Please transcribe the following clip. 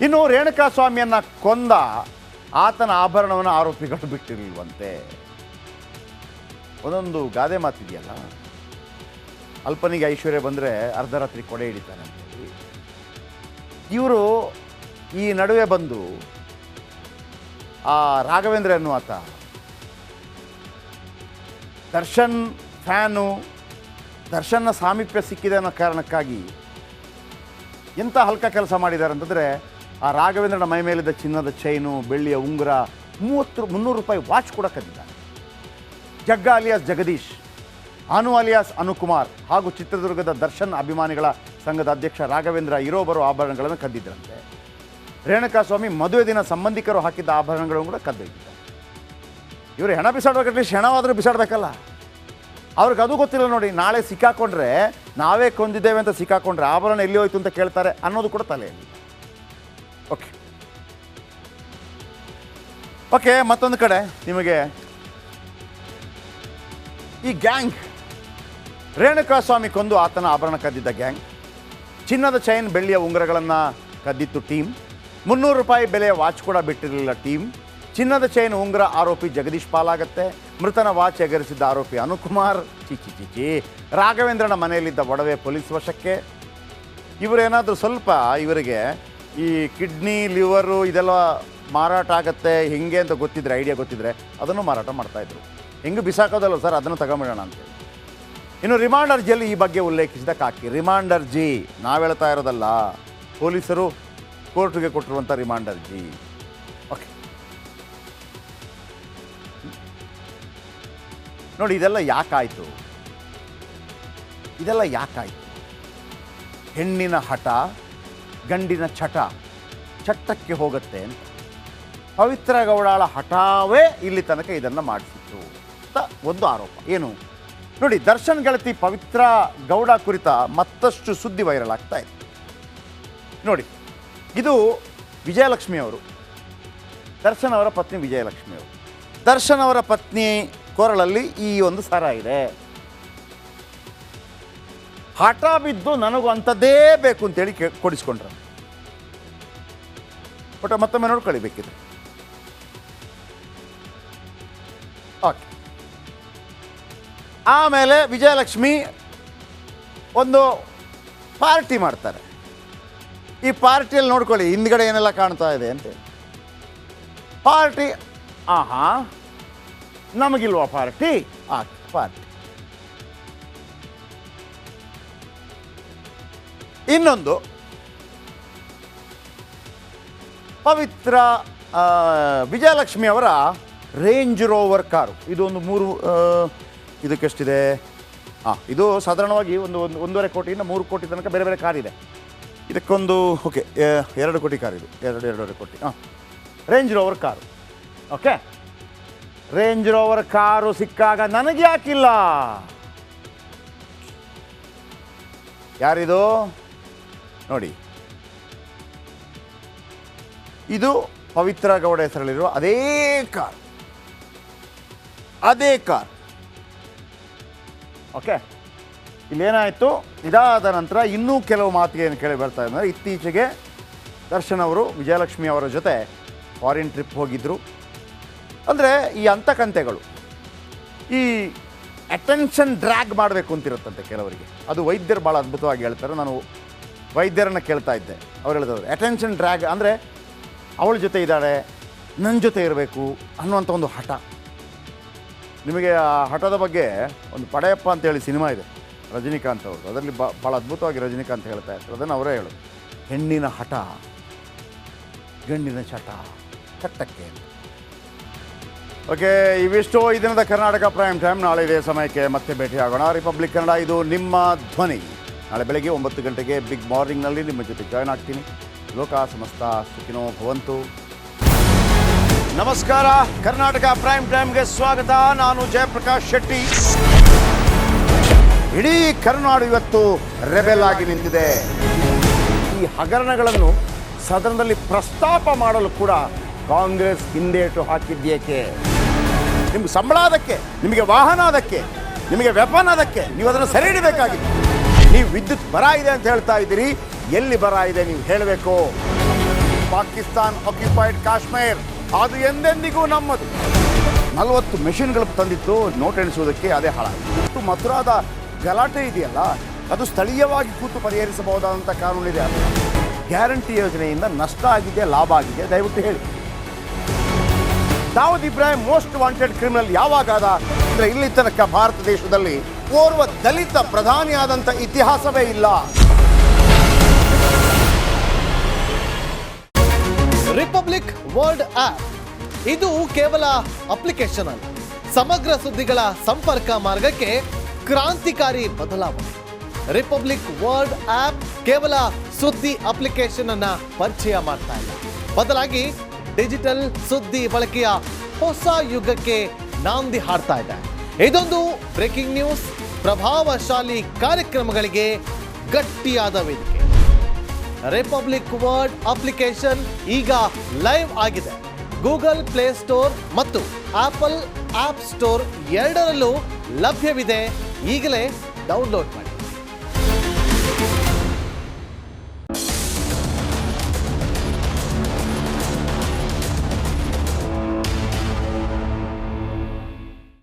ಇನ್ನು ರೇಣುಕಾಸ್ವಾಮಿಯನ್ನು ಕೊಂದ ಆತನ ಆಭರಣವನ್ನು ಆರೋಪಿಗಳು ಬಿಟ್ಟಿರಲಿಲ್ವಂತೆ. ಒಂದೊಂದು ಗಾದೆ ಮಾತಿದೆಯಲ್ಲ, ಅಲ್ಪನಿಗೆ ಐಶ್ವರ್ಯ ಬಂದರೆ ಅರ್ಧರಾತ್ರಿ ಕೊಡೆ ಹಿಡಿತಾನೆ ಅಂತೇಳಿ. ಇವರು ಈ ನಡುವೆ ಬಂದು ಆ ರಾಘವೇಂದ್ರ ಎನ್ನುವಾತ ದರ್ಶನ್ ಫ್ಯಾನು, ದರ್ಶನ್ನ ಸಾಮೀಪ್ಯ ಸಿಕ್ಕಿದೆ ಅನ್ನೋ ಕಾರಣಕ್ಕಾಗಿ ಎಂಥ ಹಲ್ಕ ಕೆಲಸ ಮಾಡಿದ್ದಾರೆ ಅಂತಂದರೆ, ಆ ರಾಘವೇಂದ್ರನ ಮೈ ಮೇಲಿದ್ದ ಚಿನ್ನದ ಚೈನು, ಬೆಳ್ಳಿಯ ಉಂಗುರ, 300 ರೂಪಾಯಿ ವಾಚ್ ಕೂಡ ಕದ್ದಿದ್ದಾರೆ. ಜಗ್ಗ ಅಲಿಯಾಸ್ ಜಗದೀಶ್, ಅನು ಅಲಿಯಾಸ್ ಅನುಕುಮಾರ್ ಹಾಗೂ ಚಿತ್ರದುರ್ಗದ ದರ್ಶನ್ ಅಭಿಮಾನಿಗಳ ಸಂಘದ ಅಧ್ಯಕ್ಷ ರಾಘವೇಂದ್ರ ಇರೋಬರೋ ಆಭರಣಗಳನ್ನು ಕದ್ದಿದ್ದರಂತೆ. ರೇಣುಕಾಸ್ವಾಮಿ ಮದುವೆ ದಿನ ಸಂಬಂಧಿಕರು ಹಾಕಿದ್ದ ಆಭರಣಗಳನ್ನು ಕೂಡ ಕದ್ದೊಯ್ದಿದ್ದಾರೆ. ಇವರು ಹೆಣ ಬಿಸಾಡ್ಬೇಕು, ಅಟ್ಲೀಸ್ಟ್ ಹೆಣವಾದರೂ ಬಿಸಾಡಬೇಕಲ್ಲ. ಅವ್ರಿಗೆ ಅದು ಗೊತ್ತಿಲ್ಲ ನೋಡಿ. ನಾಳೆ ಸಿಕ್ಕಾಕೊಂಡ್ರೆ, ನಾವೇ ಕೊಂದಿದ್ದೇವೆ ಅಂತ ಸಿಕ್ಕಾಕೊಂಡ್ರೆ ಆಭರಣ ಎಲ್ಲಿ ಹೋಯ್ತು ಅಂತ ಕೇಳ್ತಾರೆ ಅನ್ನೋದು ಕೂಡ ತಲೆಯಲ್ಲಿ. ಓಕೆ, ಮತ್ತೊಂದು ಕಡೆ ನಿಮಗೆ ಈ ಗ್ಯಾಂಗ್, ರೇಣುಕಾಸ್ವಾಮಿ ಕೊಂದು ಆತನ ಆಭರಣ ಕದ್ದಿದ್ದ ಗ್ಯಾಂಗ್, ಚಿನ್ನದ ಚೈನ್, ಬೆಳ್ಳಿಯ ಉಂಗುರಗಳನ್ನು ಕದ್ದಿತ್ತು ಟೀಮ್, 300 ರೂಪಾಯಿ ಬೆಲೆಯ ವಾಚ್ ಕೂಡ ಬಿಟ್ಟಿರಲಿಲ್ಲ ಟೀಮ್. ಚಿನ್ನದ ಚೈನ್ ಉಂಗುರ ಆರೋಪಿ ಜಗದೀಶ್ ಪಾಲಾಗತ್ತೆ. ಮೃತನ ವಾಚ್ ಎಗರಿಸಿದ್ದ ಆರೋಪಿ ಅನುಕುಮಾರ್. ಚಿಚಿ ರಾಘವೇಂದ್ರನ ಮನೆಯಲ್ಲಿದ್ದ ಒಡವೆ ಪೊಲೀಸ್ ವಶಕ್ಕೆ. ಇವರೇನಾದರೂ ಸ್ವಲ್ಪ ಇವರಿಗೆ ಈ ಕಿಡ್ನಿ, ಲಿವರು ಇದೆಲ್ಲ ಮಾರಾಟ ಆಗತ್ತೆ ಹಿಂಗೆ ಅಂತ ಗೊತ್ತಿದ್ರೆ, ಐಡಿಯಾ ಗೊತ್ತಿದ್ರೆ ಅದನ್ನು ಮಾರಾಟ ಮಾಡ್ತಾಯಿದ್ರು. ಹೆಂಗೆ ಬಿಸಾಕೋದಲ್ಲ ಸರ್, ಅದನ್ನು ತಗೊಂಬಿಡೋಣ ಅಂತೇಳಿ. ಇನ್ನು ರಿಮಾಂಡ್ ಅರ್ಜಿಯಲ್ಲಿ ಈ ಬಗ್ಗೆ ಉಲ್ಲೇಖಿಸಿದ ಕಾಕಿ, ರಿಮಾಂಡ್ ಅರ್ಜಿ ನಾವು ಹೇಳ್ತಾ ಇರೋದಲ್ಲ, ಪೊಲೀಸರು ಕೋರ್ಟ್ಗೆ ಕೊಟ್ಟಿರುವಂಥ ರಿಮಾಂಡ್ ಅರ್ಜಿ. ಓಕೆ ನೋಡಿ, ಇದೆಲ್ಲ ಯಾಕಾಯಿತು? ಹೆಣ್ಣಿನ ಹಠ, ಗಂಡಿನ ಚಟ್ಟಕ್ಕೆ ಹೋಗುತ್ತೆ ಅಂತ. ಪವಿತ್ರ ಗೌಡಾಳ ಹಠವೇ ಇಲ್ಲಿ ತನಕ ಇದನ್ನು ಮಾಡಿಸಿತ್ತು ಅಂತ ಒಂದು ಆರೋಪ. ಏನು ನೋಡಿ, ದರ್ಶನ್ ಗೆಳತಿ ಪವಿತ್ರ ಗೌಡ ಕುರಿತ ಮತ್ತಷ್ಟು ಸುದ್ದಿ ವೈರಲ್ ಆಗ್ತಾ ಇದೆ ನೋಡಿ. ಇದು ವಿಜಯಲಕ್ಷ್ಮಿ ಅವರು, ದರ್ಶನ್ ಅವರ ಪತ್ನಿ ವಿಜಯಲಕ್ಷ್ಮಿ ಅವರು. ದರ್ಶನ್ ಅವರ ಪತ್ನಿ ಕೊರಳಲ್ಲಿ ಈ ಒಂದು ಸರ ಇದೆ. ಹಠ ಬಿದ್ದು ನನಗೂ ಅಂಥದ್ದೇ ಬೇಕು ಅಂತೇಳಿ ಕೊಡಿಸ್ಕೊಂಡ್ರು. ಬಟ್ ಮತ್ತೊಮ್ಮೆ ನೋಡ್ಕೊಳ್ಳಿ ಬೇಕಿದ್ರೆ. ಓಕೆ, ಆಮೇಲೆ ವಿಜಯಲಕ್ಷ್ಮಿ ಒಂದು ಪಾರ್ಟಿ ಮಾಡ್ತಾರೆ. ಈ ಪಾರ್ಟಿಯಲ್ಲಿ ನೋಡ್ಕೊಳ್ಳಿ ಹಿಂದ್ಗಡೆ ಏನೆಲ್ಲ ಕಾಣ್ತಾ ಇದೆ ಅಂತೇಳಿ. ಪಾರ್ಟಿ, ಆಹಾ ನಮಗಿಲ್ವಾ ಪಾರ್ಟಿ? ಪಾರ್ಟಿ. ಇನ್ನೊಂದು ಪವಿತ್ರ ವಿಜಯಲಕ್ಷ್ಮಿ ಅವರ ರೇಂಜ್ ರೋವರ್ ಕಾರು. ಇದು ಒಂದು 3 ಇದಕ್ಕೆಷ್ಟಿದೆ? ಇದು ಸಾಧಾರಣವಾಗಿ ಒಂದು 1.5 ಕೋಟಿಯಿಂದ 3 ಕೋಟಿ ತನಕ ಬೇರೆ ಬೇರೆ ಕಾರಿದೆ. ಇದಕ್ಕೊಂದು ಓಕೆ 2 ಕೋಟಿ ಕಾರ್, ಇದು 2.5 ಕೋಟಿ. Range rover car. Okay, range rover car ಸಿಕ್ಕಾಗ ನನಗೆ ಯಾಕಿಲ್ಲ? ಯಾರಿದು ನೋಡಿ, ಇದು ಪವಿತ್ರ ಗೌಡ ಹೆಸರಲ್ಲಿರುವ ಅದೇ ಕಾರ್. ಓಕೆ, ಇಲ್ಲೇನಾಯಿತು? ಇದಾದ ನಂತರ ಇನ್ನೂ ಕೆಲವು ಮಾತಿಗೆ ಕೇಳಿ ಬರ್ತಾ ಇದ್ದಾರೆ. ಇತ್ತೀಚೆಗೆ ದರ್ಶನ್ ಅವರು ವಿಜಯಲಕ್ಷ್ಮಿ ಅವರ ಜೊತೆ ಫಾರಿನ್ ಟ್ರಿಪ್ ಹೋಗಿದ್ದರು. ಅಂದರೆ ಈ ಅಂತಕಂತೆಗಳು, ಈ ಅಟೆನ್ಷನ್ ಡ್ರ್ಯಾಗ್ ಮಾಡಬೇಕು ಅಂತಿರುತ್ತಂತೆ ಕೆಲವರಿಗೆ. ಅದು ವೈದ್ಯರು ಭಾಳ ಅದ್ಭುತವಾಗಿ ಹೇಳ್ತಾರೆ. ನಾನು ವೈದ್ಯರನ್ನು ಕೇಳ್ತಾ ಇದ್ದೆ, ಅವ್ರು ಹೇಳ್ತಾರೆ ಅಟೆನ್ಷನ್ ಡ್ರ್ಯಾಗ್ ಅಂದರೆ ಅವಳ ಜೊತೆ ಇದ್ದಾಳೆ, ನನ್ನ ಜೊತೆ ಇರಬೇಕು ಅನ್ನುವಂಥ ಒಂದು ಹಠ. ನಿಮಗೆ ಆ ಹಠದ ಬಗ್ಗೆ ಒಂದು ಪಡೆಯಪ್ಪ ಅಂತೇಳಿ ಸಿನಿಮಾ ಇದೆ ರಜನಿಕಾಂತ್ ಅವರು, ಅದರಲ್ಲಿ ಭಾಳ ಅದ್ಭುತವಾಗಿ ರಜನಿಕಾಂತ್ ಹೇಳ್ತಾ ಇರ್ತಾರೆ. ಅದನ್ನು ಅವರೇ ಹೇಳೋದು, ಹೆಣ್ಣಿನ ಹಠ, ಗಂಡಿನ ಚಟ್ಟಕ್ಕೆ. ಓಕೆ, ಇವಿಷ್ಟು ಈ ದಿನದ ಕರ್ನಾಟಕ ಪ್ರೈಮ್ ಟೈಮ್. ನಾಳೆ ಇದೇ ಸಮಯಕ್ಕೆ ಮತ್ತೆ ಭೇಟಿಯಾಗೋಣ. ರಿಪಬ್ಲಿಕ್ ಕನ್ನಡ, ಇದು ನಿಮ್ಮ ಧ್ವನಿ. ನಾಳೆ ಬೆಳಗ್ಗೆ 9 ಗಂಟೆಗೆ ಬಿಗ್ ಮಾರ್ನಿಂಗ್ನಲ್ಲಿ ನಿಮ್ಮ ಜೊತೆ ಜಾಯ್ನ್ ಆಗ್ತೀನಿ. ಲೋಕ ಸಮಸ್ತ ಸುಖಿನೋ ಭವಂತು. ನಮಸ್ಕಾರ, ಕರ್ನಾಟಕ ಪ್ರೈಮ್ ಟೈಮ್ಗೆ ಸ್ವಾಗತ. ನಾನು ಜಯಪ್ರಕಾಶ್ ಶೆಟ್ಟಿ. ಇಡೀ ಕರ್ನಾಡು ಇವತ್ತು ರೆಬೆಲ್ ಆಗಿ ನಿಂತಿದೆ. ಈ ಹಗರಣಗಳನ್ನು ಸದನದಲ್ಲಿ ಪ್ರಸ್ತಾಪ ಮಾಡಲು ಕೂಡ ಕಾಂಗ್ರೆಸ್ ಹಿಂದೇಟು ಹಾಕಿದ್ದೇಕೆ? ನಿಮ್ಗೆ ಸಂಬಳ ಅದಕ್ಕೆ, ನಿಮಗೆ ವಾಹನ ಅದಕ್ಕೆ, ನಿಮಗೆ ವೆಪನ್ ಅದಕ್ಕೆ, ನೀವು ಅದನ್ನು ಸೆರೆ ಹಿಡಿಬೇಕಾಗಿತ್ತು. ನೀವು ವಿದ್ಯುತ್ ಬರ ಇದೆ ಅಂತ ಹೇಳ್ತಾ ಇದ್ದೀರಿ, ಎಲ್ಲಿ ಬರ ಇದೆ ನೀವು ಹೇಳಬೇಕು. ಪಾಕಿಸ್ತಾನ್ ಆಕ್ಯುಪೈಡ್ ಕಾಶ್ಮೀರ್ ಅದು ಎಂದೆಂದಿಗೂ ನಮ್ಮದು. 40 ಮೆಷಿನ್ಗಳು ತಂದಿತ್ತು ನೋಟ್ ಎಣಿಸುವುದಕ್ಕೆ, ಅದೇ ಹಾಳಾಯಿತು. ಮಥುರಾದ ಗಲಾಟೆ ಇದೆಯಲ್ಲ, ಅದು ಸ್ಥಳೀಯವಾಗಿ ಕೂತು ಪರಿಹರಿಸಬಹುದಾದಂಥ ಕಾನೂನಿದೆ. ಗ್ಯಾರಂಟಿ ಯೋಜನೆಯಿಂದ ನಷ್ಟ ಆಗಿದೆ, ಲಾಭ ಆಗಿದೆ, ದಯವಿಟ್ಟು ಹೇಳಿ. Dawood Ibrahim most wanted criminal ಯಾವಾಗಾದ ಅಂದರೆ ಇಲ್ಲಿ ತನಕ ಭಾರತ ದೇಶದಲ್ಲಿ ಓರ್ವ ದಲಿತ ಪ್ರಧಾನಿಯಾದಂಥ ಇತಿಹಾಸವೇ ಇಲ್ಲ. ರಿಪಬ್ಲಿಕ್ ವರ್ಲ್ಡ್ ಆಪ್ ಇದು ಕೇವಲ ಅಪ್ಲಿಕೇಶನ್ ಅಲ್ಲ, ಸಮಗ್ರ ಸುದ್ದಿಗಳ ಸಂಪರ್ಕ ಮಾರ್ಗಕ್ಕೆ ಕ್ರಾಂತಿಕಾರಿ ಬದಲಾವಣೆ. ರಿಪಬ್ಲಿಕ್ ವರ್ಲ್ಡ್ ಆಪ್ ಕೇವಲ ಸುದ್ದಿ ಅಪ್ಲಿಕೇಶನ್ ಅನ್ನ ಪರಿಚಯ ಮಾಡ್ತಾ ಇಲ್ಲ, ಬದಲಾಗಿ ಡಿಜಿಟಲ್ ಸುದ್ದಿ ಬಳಕೆಯ ಹೊಸ ಯುಗಕ್ಕೆ ನಾಂದಿ ಹಾಡ್ತಾ ಇದೆ. ಇದೊಂದು ಬ್ರೇಕಿಂಗ್ ನ್ಯೂಸ್, ಪ್ರಭಾವಶಾಲಿ ಕಾರ್ಯಕ್ರಮಗಳಿಗೆ ಗಟ್ಟಿಯಾದ ವೇದಿಕೆ. ರಿಪಬ್ಲಿಕ್ ವರ್ಲ್ಡ್ ಅಪ್ಲಿಕೇಶನ್ ಈಗ ಲೈವ್ ಆಗಿದೆ. ಗೂಗಲ್ ಪ್ಲೇ ಸ್ಟೋರ್ ಮತ್ತು ಆಪಲ್ ಆಪ್ ಸ್ಟೋರ್ ಎರಡರಲ್ಲೂ ಲಭ್ಯವಿದೆ. ಈಗಲೇ ಡೌನ್ಲೋಡ್ ಮಾಡಿ.